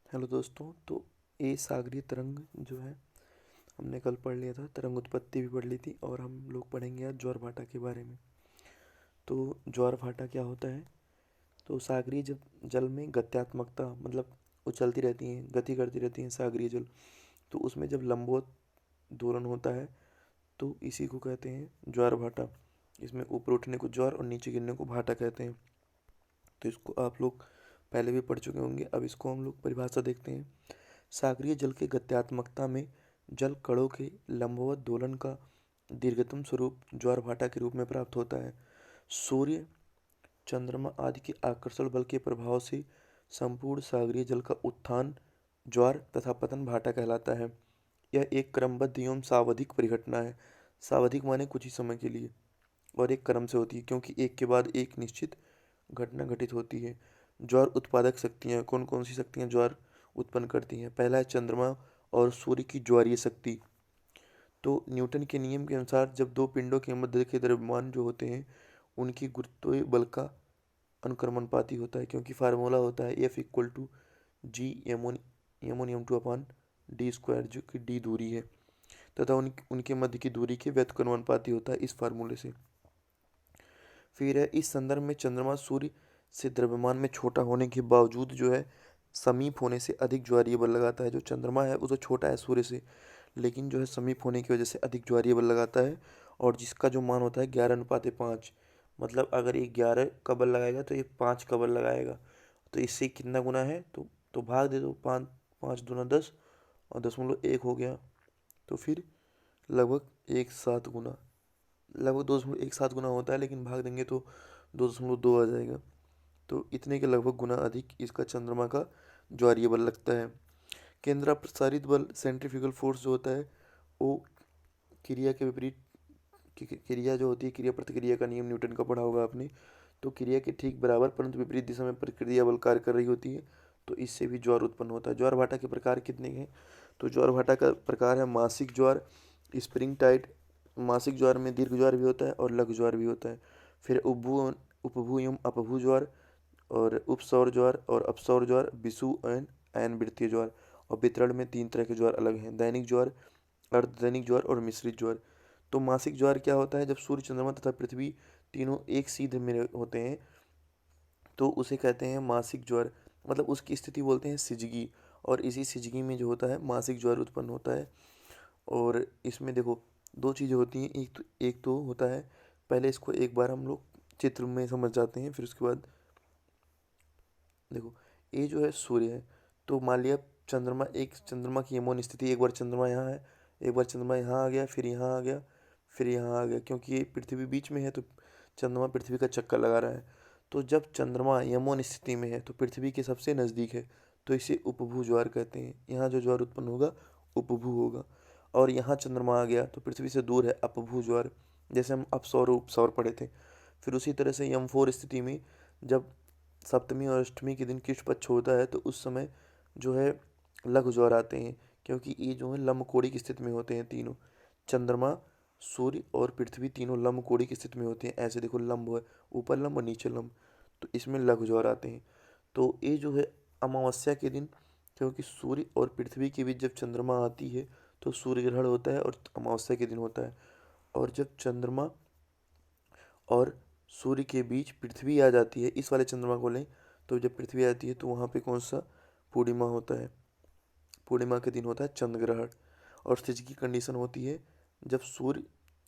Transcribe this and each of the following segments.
Hello दोस्तों। तो ये सागरीय तरंग जो है हमने कल पढ़ लिया था, तरंग उत्पत्ति भी पढ़ ली थी और हम लोग पढ़ेंगे आज ज्वार भाटा के बारे में। तो ज्वार भाटा क्या होता है? तो सागरीय जब जल में गत्यात्मकता मतलब उछलती रहती हैं, गति करती रहती हैं सागरीय जल, तो उसमें जब लंबवत दोलन होता है तो इसी को कहते हैं ज्वार भाटा। इसमें ऊपर उठने को ज्वार और नीचे गिरने को भाटा कहते हैं। तो इसको आप लोग पहले भी पढ़ चुके होंगे। अब इसको हम लोग परिभाषा देखते हैं। सागरीय जल के गत्यात्मकता में जल कणों के लंबवत दोलन का दीर्घतम स्वरूप ज्वारभाटा के रूप में प्राप्त होता है। सूर्य, चंद्रमा आदि के आकर्षण बल के प्रभाव से संपूर्ण सागरीय जल का उत्थान ज्वार तथा पतन भाटा कहलाता है। यह एक क्रमबद्ध एवं सावधिक परिघटना है। सावधिक माने कुछ ही समय के लिए, और एक क्रम से होती है, क्योंकि एक के बाद एक निश्चित घटना घटित होती है। ज्वार उत्पादक शक्तियाँ कौन कौन सी शक्तियाँ ज्वार उत्पन्न करती हैं? पहला है चंद्रमा और सूर्य की ज्वारीय शक्ति। तो न्यूटन के नियम के अनुसार जब दो पिंडों के मध्य के द्रव्यमान जो होते हैं उनकी गुरुत्वीय बल का अनुक्रमणपाती होता है, क्योंकि फार्मूला होता है एफ इक्वल टू जी एमोनियम टू अपान डी स्क्वायर, जो कि डी दूरी है, तथा उनके मध्य की दूरी के व्युत्क्रमणपाती होता है इस फार्मूले से। फिर है इस संदर्भ में चंद्रमा सूर्य से द्रव्यमान में छोटा होने के बावजूद जो है समीप होने से अधिक ज्वारीय बल लगाता है। जो चंद्रमा है वो तो छोटा है सूर्य से, लेकिन जो है समीप होने की वजह से अधिक ज्वारीय बल लगाता है, और जिसका जो मान होता है 11:5। मतलब अगर ये 11 का बल लगाएगा तो ये 5 का बल लगाएगा। तो इससे कितना गुना है? तो भाग दे दो, 5 5 दूना 10 और 0.1 हो गया। तो फिर लगभग 1.7 गुना, लगभग 2.17 गुना होता है, लेकिन भाग देंगे तो 2.2 आ जाएगा। तो इतने के लगभग गुना अधिक इसका चंद्रमा का ज्वारीय बल लगता है। केंद्र प्रसारित बल सेंट्रीफ्यूगल फोर्स जो होता है वो क्रिया के विपरीत क्रिया जो होती है, क्रिया प्रतिक्रिया का नियम न्यूटन का पढ़ा होगा आपने। तो क्रिया के ठीक बराबर परंतु विपरीत दिशा में प्रक्रिया बल कार्य कर रही होती है, तो इससे भी ज्वार उत्पन्न होता है। ज्वार भाटा के प्रकार कितने हैं? तो ज्वार भाटा का प्रकार है मासिक ज्वार, स्प्रिंग टाइट। मासिक ज्वार में दीर्घ ज्वार भी होता है और लघु ज्वार भी होता है। फिर उपभू उपभू एवं अपभू ज्वार, और उपसौर ज्वार और अपसौर ज्वार, विषु एवं अयन वृत्तीय ज्वार। और वितरण में 3 तरह के ज्वार अलग हैं: दैनिक ज्वार, अर्धदैनिक ज्वार और मिश्रित ज्वार। तो मासिक ज्वार क्या होता है? जब सूर्य, चंद्रमा तथा पृथ्वी तीनों एक सीध में होते हैं तो उसे कहते हैं मासिक ज्वार। मतलब उसकी स्थिति बोलते हैं सिजगी, और इसी सिजगी में जो होता है मासिक ज्वार उत्पन्न होता है। और इसमें देखो दो चीज़ें होती हैं। एक तो होता है, पहले इसको एक बार हम लोग चित्र में समझ जाते हैं, फिर उसके बाद देखो ये जो है सूर्य है। तो मान लिया चंद्रमा की यमोन स्थिति, एक बार चंद्रमा यहाँ है, एक बार चंद्रमा यहाँ आ गया, फिर यहाँ आ गया, फिर यहाँ आ गया, क्योंकि ये पृथ्वी बीच में है तो चंद्रमा पृथ्वी का चक्कर लगा रहा है। तो जब चंद्रमा यमोन स्थिति में है तो पृथ्वी के सबसे नज़दीक है, तो इसे उपभू ज्वार कहते हैं। यहाँ जो ज्वार उत्पन्न होगा उपभू होगा। और यहाँ चंद्रमा आ गया तो पृथ्वी से दूर है, अपभू ज्वार। जैसे हम अपसौर उपसौर पढ़े थे। फिर उसी तरह से यम फोर स्थिति में जब सप्तमी और अष्टमी के दिन कृष्ण पक्ष होता है तो उस समय जो है लघु ज्वार आते हैं, क्योंकि ये जो है लंबकोड़ी की स्थिति में होते हैं तीनों। चंद्रमा, सूर्य और पृथ्वी तीनों लंबकोड़ी की स्थिति में होते हैं। ऐसे देखो लंब है, ऊपर लंब और नीचे लंब, तो इसमें लघु ज्वार आते हैं। तो ये जो है अमावस्या के दिन, क्योंकि सूर्य और पृथ्वी के बीच जब चंद्रमा आती है तो सूर्य ग्रहण होता है और अमावस्या के दिन होता है। और जब चंद्रमा और सूर्य के बीच पृथ्वी आ जाती है, इस वाले चंद्रमा को लें, तो जब पृथ्वी आती है तो वहाँ पे कौन सा पूर्णिमा होता है? पूर्णिमा के दिन होता है चंद्र ग्रहण। और स्थिति की कंडीशन होती है जब सूर्य,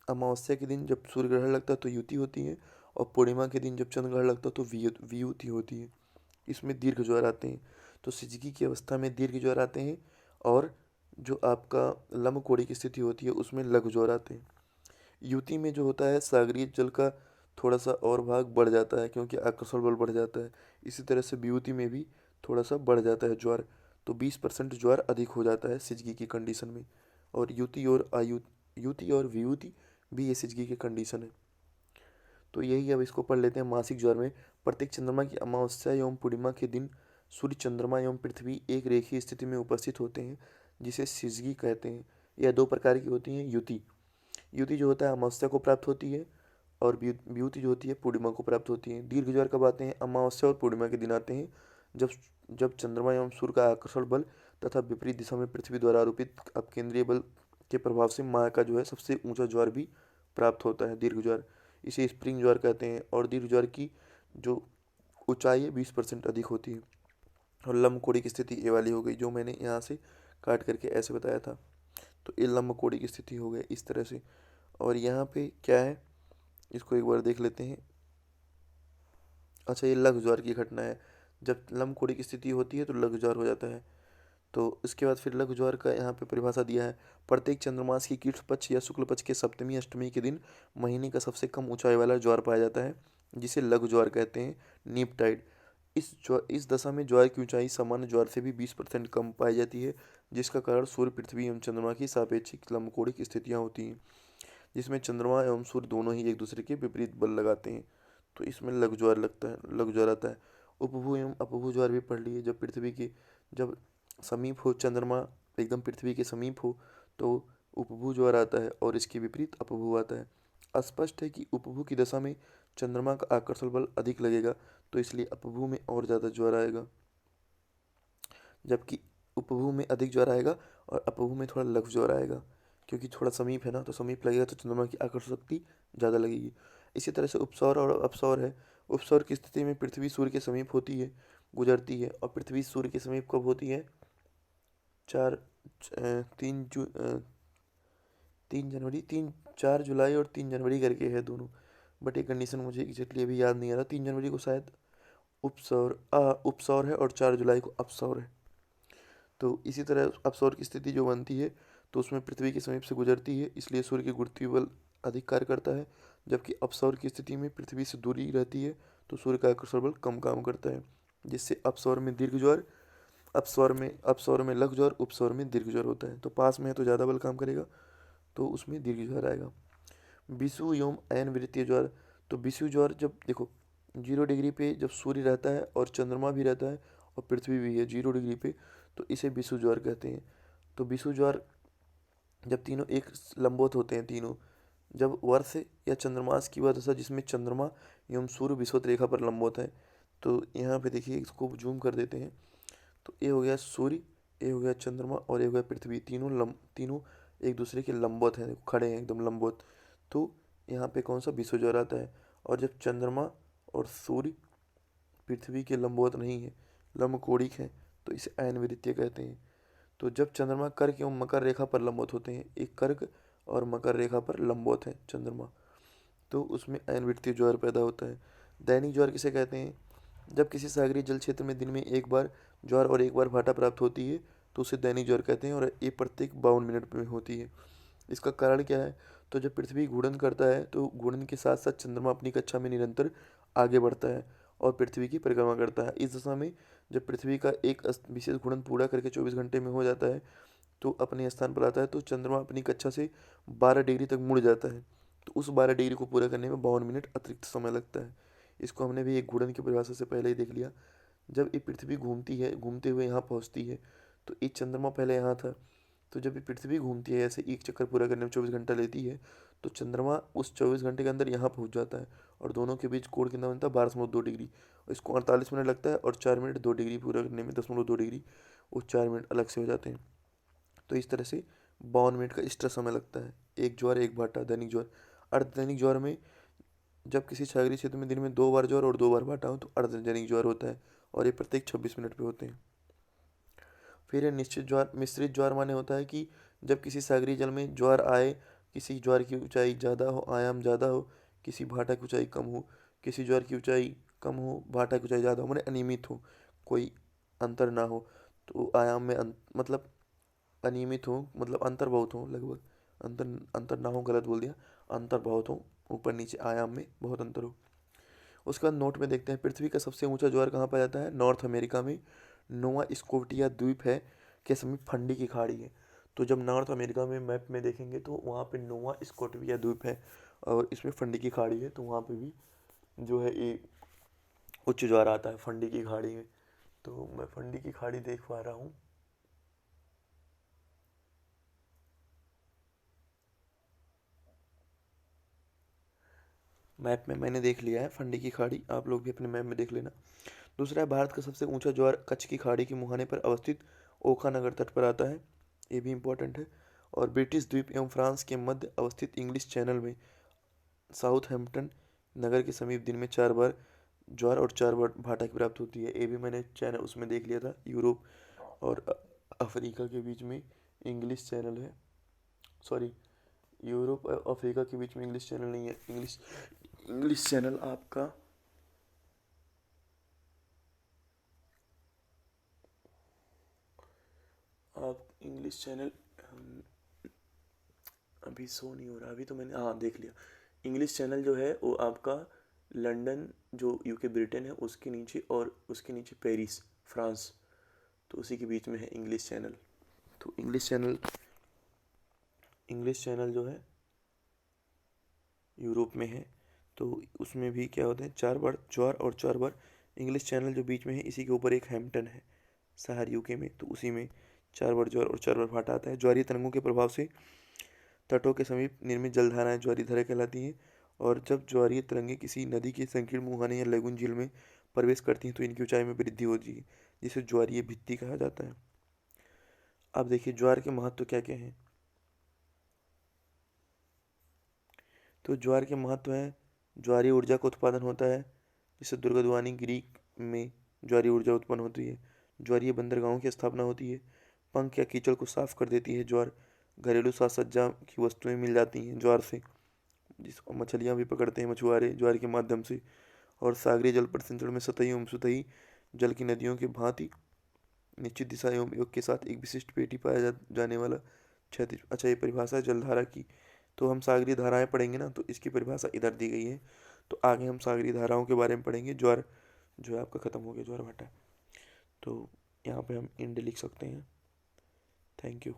अमावस्या के दिन जब सूर्य ग्रहण लगता है तो युति होती है, और पूर्णिमा के दिन जब चंद्र ग्रहण लगता है तो वियुति होती है। इसमें दीर्घ ज्वार आते हैं। तो सिजगी की अवस्था में दीर्घ ज्वार आते हैं, और जो आपका लंब कोड़ी की स्थिति होती है उसमें लघु ज्वार आते हैं। युति में जो होता है सागरीय जल का थोड़ा सा और भाग बढ़ जाता है, क्योंकि आकर्षण बल बढ़ जाता है। इसी तरह से वियुति में भी थोड़ा सा बढ़ जाता है ज्वार, तो 20% ज्वार अधिक हो जाता है सिजगी की कंडीशन में। और युति और वियुति भी ये सिजगी की कंडीशन है। तो यही, अब इसको पढ़ लेते हैं। मासिक ज्वार में प्रत्येक चंद्रमा की अमावस्या एवं पूर्णिमा के दिन सूर्य, चंद्रमा एवं पृथ्वी एक रेखीय स्थिति में उपस्थित होते हैं, जिसे सिजगी कहते हैं। यह दो प्रकार की होती हैं। युति जो होता है अमावस्या को प्राप्त होती है, और विभूति जो होती है पूर्णिमा को प्राप्त होती है। दीर्घ ज्वार कब आते हैं? अमावस्या और पूर्णिमा के दिन आते हैं, जब जब चंद्रमा एवं सूर्य का आकर्षण बल तथा विपरीत दिशा में पृथ्वी द्वारा आरोपित अपकेंद्रीय बल के प्रभाव से माह का जो है सबसे ऊंचा ज्वार भी प्राप्त होता है, दीर्घ ज्वार। इसे स्प्रिंग ज्वार कहते हैं। और दीर्घ ज्वार की जो ऊंचाई है 20% अधिक होती है। और लंबकोड़ी की स्थिति ये वाली हो गई जो मैंने यहाँ से काट करके ऐसे बताया था। तो ये लंबकोड़ी की स्थिति हो गई इस तरह से। और यहाँ पे क्या है, इसको एक बार देख लेते हैं। अच्छा, ये लघु ज्वार की घटना है। जब लंबकोड़ी की स्थिति होती है तो लघु ज्वार हो जाता है। तो इसके बाद फिर लघु ज्वार का यहाँ पे परिभाषा दिया है। प्रत्येक चंद्रमास की कृष्ण पक्ष या शुक्ल पक्ष के सप्तमी अष्टमी के दिन महीने का सबसे कम ऊंचाई वाला ज्वार पाया जाता है, जिसे लघु ज्वार कहते हैं, नीप टाइड। इस दशा में ज्वार की ऊंचाई सामान्य ज्वार से भी 20% कम पाई जाती है, जिसका कारण सूर्य, पृथ्वी एवं चंद्रमा की सापेक्षिक लंबकोणिक स्थितियाँ होती हैं, जिसमें चंद्रमा एवं सूर्य दोनों ही एक दूसरे के विपरीत बल लगाते हैं। तो इसमें लघु ज्वार लगता है, लघु ज्वार आता है। उपभू एवं अपभू ज्वार भी पढ़ लिए। जब समीप हो चंद्रमा, एकदम पृथ्वी के समीप हो, तो उपभू ज्वार आता है और इसके विपरीत अपभू आता है। स्पष्ट है कि उपभू की दशा में चंद्रमा का आकर्षण बल अधिक लगेगा, तो इसलिए अपभू में और ज़्यादा ज्वार आएगा, जबकि उपभू में अधिक ज्वार आएगा और अपभू में थोड़ा लघु ज्वार आएगा। क्योंकि थोड़ा समीप है ना, तो समीप लगेगा तो चंद्रमा की आकर्षण शक्ति ज़्यादा लगेगी। इसी तरह से उपसौर और अपसौर है। उपसौर की स्थिति में पृथ्वी सूर्य के समीप होती है, गुजरती है। और पृथ्वी सूर्य के समीप कब होती है? चार अ, तीन जू अ, 3 जनवरी, 4 जुलाई और 3 जनवरी करके है दोनों। बट एक कंडीशन मुझे एग्जैक्टली अभी याद नहीं आ रहा। 3 जनवरी को शायद उपसौर है और 4 जुलाई को अपसौर है। तो इसी तरह अपसौर की स्थिति जो बनती है तो उसमें पृथ्वी के समीप से गुजरती है, इसलिए सूर्य की गुरुत्वीय बल अधिक कार्य करता है। जबकि अपसौर की स्थिति में पृथ्वी से दूरी रहती है तो सूर्य का आकर्षण बल कम काम करता है, जिससे अपसौर में दीर्घ ज्वार, अपसौर में लघु ज्वार, उपसौर में दीर्घ ज्वार होता है। तो पास में है तो ज़्यादा बल काम करेगा, तो उसमें दीर्घ ज्वार आएगा। विषुव एवं अयन वृत्तीय ज्वार। तो विषुव ज्वार जब देखो 0 डिग्री पे जब सूर्य रहता है और चंद्रमा भी रहता है और पृथ्वी भी है 0 डिग्री पे, तो इसे विषुव ज्वार कहते हैं। तो विषुव ज्वार जब तीनों एक लंबवत होते हैं, तीनों जब वर्ष या चंद्रमास की वह दशा जिसमें चंद्रमा एवं सूर्य विषुवत रेखा पर लंबवत है। तो यहाँ पे देखिए, इसको जूम कर देते हैं। तो ये हो गया सूर्य, ये हो गया चंद्रमा और ये हो गया पृथ्वी। तीनों एक दूसरे के लंबवत हैं, खड़े हैं एकदम लंबवत। तो यहाँ पे कौन सा विषुव ज्वार आता है। और जब चंद्रमा और सूर्य पृथ्वी के लंबवत नहीं है, लंबकोणिक है, तो इसे अयनवृत्तीय कहते हैं। तो जब चंद्रमा कर्क एवं मकर रेखा पर लंबवत होते हैं, एक कर्क और मकर रेखा पर लंबवत है चंद्रमा, तो उसमें अयनवृत्तीय ज्वार पैदा होता है। दैनिक ज्वार किसे कहते हैं? जब किसी सागरीय जल क्षेत्र में दिन में एक बार ज्वार और एक बार भाटा प्राप्त होती है तो उसे दैनिक ज्वार कहते हैं, और ये प्रत्येक 52 मिनट में होती है। इसका कारण क्या है? तो जब पृथ्वी घूर्णन करता है तो घूर्णन के साथ साथ चंद्रमा अपनी कक्षा में निरंतर आगे बढ़ता है और पृथ्वी की परिक्रमा करता है। इस दशा में जब पृथ्वी का एक विशेष घूर्णन पूरा करके 24 घंटे में हो जाता है तो अपने स्थान पर आता है, तो चंद्रमा अपनी कक्षा से 12 डिग्री तक मुड़ जाता है। तो उस 12 डिग्री को पूरा करने में 52 मिनट अतिरिक्त समय लगता है। इसको हमने भी एक घूर्णन की परिभाषा से पहले ही देख लिया। जब ये पृथ्वी घूमती है, घूमते हुए यहाँ पहुँचती है, तो एक चंद्रमा पहले यहाँ था। तो जब ये पृथ्वी घूमती है, ऐसे एक चक्कर पूरा करने में 24 घंटा लेती है, तो चंद्रमा उस 24 घंटे के अंदर यहाँ पहुँच जाता है। और दोनों के बीच कोण कितना बनता है? 12.2 डिग्री। और इसको 48 मिनट लगता है और 4 मिनट 2 डिग्री पूरा करने में 10.2 डिग्री, वो 4 मिनट अलग से हो जाते हैं। तो इस तरह से 52 मिनट का एक्स्ट्रा समय लगता है। एक ज्वार एक भाटा, दैनिक ज्वार। अर्धदैनिक ज्वार में जब किसी सागरीय क्षेत्र में दिन में 2 बार ज्वार और 2 बार भाटा हो तो अर्धदैनिक ज्वार होता है, और ये प्रत्येक 26 मिनट पे होते हैं। फिर ये निश्चित ज्वार। मिश्रित ज्वार माने होता है कि जब किसी सागरीय जल में ज्वार आए, किसी ज्वार की ऊंचाई ज़्यादा हो, आयाम ज़्यादा हो, किसी भाटा की ऊंचाई कम हो, किसी ज्वार की ऊंचाई कम हो, भाटा की ऊंचाई ज़्यादा हो, माने अनियमित हो, कोई अंतर ना हो। तो आयाम में मतलब अनियमित हो, मतलब अंतर बहुत हो, लगभग अंतर अंतर ना हो, गलत बोल दिया, अंतर बहुत हो, ऊपर नीचे आयाम में बहुत अंतर हो। उसके बाद नोट में देखते हैं, पृथ्वी का सबसे ऊंचा ज्वार कहाँ पाया जाता है? नॉर्थ अमेरिका में नोवा स्कोटिया द्वीप है के समीप फंडी की खाड़ी है। तो जब नॉर्थ अमेरिका में मैप में देखेंगे तो वहाँ पे नोवा स्कोटिया द्वीप है और इसमें फंडी की खाड़ी है, तो वहाँ पे भी जो है ये उच्च ज्वार आता है फंडी की खाड़ी में। तो मैं फंडी की खाड़ी देख पा रहा हूँ। मैप में मैंने देख लिया है फंडी की खाड़ी, आप लोग भी अपने मैप में देख लेना। दूसरा है भारत का सबसे ऊंचा ज्वार कच्छ की खाड़ी के मुहाने पर अवस्थित ओखा नगर तट पर आता है, ये भी इम्पोर्टेंट है। और ब्रिटिश द्वीप एवं फ्रांस के मध्य अवस्थित इंग्लिश चैनल में साउथहैम्पटन नगर के समीप दिन में 4 बार ज्वार और 4 बार भाटा की प्राप्त होती है। ये भी मैंने चैनल उसमें देख लिया था, यूरोप और अफ्रीका के बीच में इंग्लिश चैनल है। सॉरी, यूरोप और अफ्रीका के बीच में इंग्लिश चैनल नहीं है, इंग्लिश चैनल आपका आप इंग्लिश चैनल अभी शो नहीं हो रहा, अभी तो मैंने हाँ देख लिया। इंग्लिश चैनल जो है वो आपका लंदन जो यूके ब्रिटेन है उसके नीचे, और उसके नीचे पेरिस फ्रांस, तो उसी के बीच में है इंग्लिश चैनल। तो इंग्लिश चैनल जो है यूरोप में है, तो उसमें भी क्या होते हैं 4 बार ज्वार और 4 बार इंग्लिश चैनल जो बीच में है, इसी के ऊपर एक हैम्पटन है शहर यूके में, तो उसी में 4 बार ज्वार और 4 बार भाटा आता है। ज्वारीय तरंगों के प्रभाव से तटों के समीप निर्मित जलधाराएं ज्वारीय धारा कहलाती हैं। और जब ज्वारीय तरंगें किसी नदी के संकीर्ण मुहाने या लैगून झील में प्रवेश करती हैं तो इनकी ऊंचाई में वृद्धि होती है, जिसे ज्वारीय भित्ति कहा जाता है। अब देखिए ज्वार के महत्व क्या क्या हैं। तो ज्वार के महत्व है, ज्वारीय ऊर्जा का उत्पादन होता है, जिससे दुर्गदवानी ग्रीक में ज्वारीय ऊर्जा उत्पन्न होती है। ज्वारीय बंदरगाहों की स्थापना होती है। पंख या कीचड़ को साफ कर देती है ज्वार। घरेलू साज सज्जा की वस्तुएं मिल जाती हैं ज्वार से, जिसको मछलियाँ भी पकड़ते हैं मछुआरे ज्वार के माध्यम से। और सागरीय जल परिसंचरण में सतही एवं सुतही जल की नदियों की भांति निश्चित दिशा एवं योग के साथ एक विशिष्ट पेटी पाया जाने वाला क्षैतिज। अच्छा, ये परिभाषा है जलधारा की। तो हम सागरीय धाराएं पढ़ेंगे ना, तो इसकी परिभाषा इधर दी गई है। तो आगे हम सागरीय धाराओं के बारे में पढ़ेंगे। ज्वार जो है आपका खत्म हो गया, ज्वार भाटा। तो यहाँ पे हम इंड लिख सकते हैं। Thank you.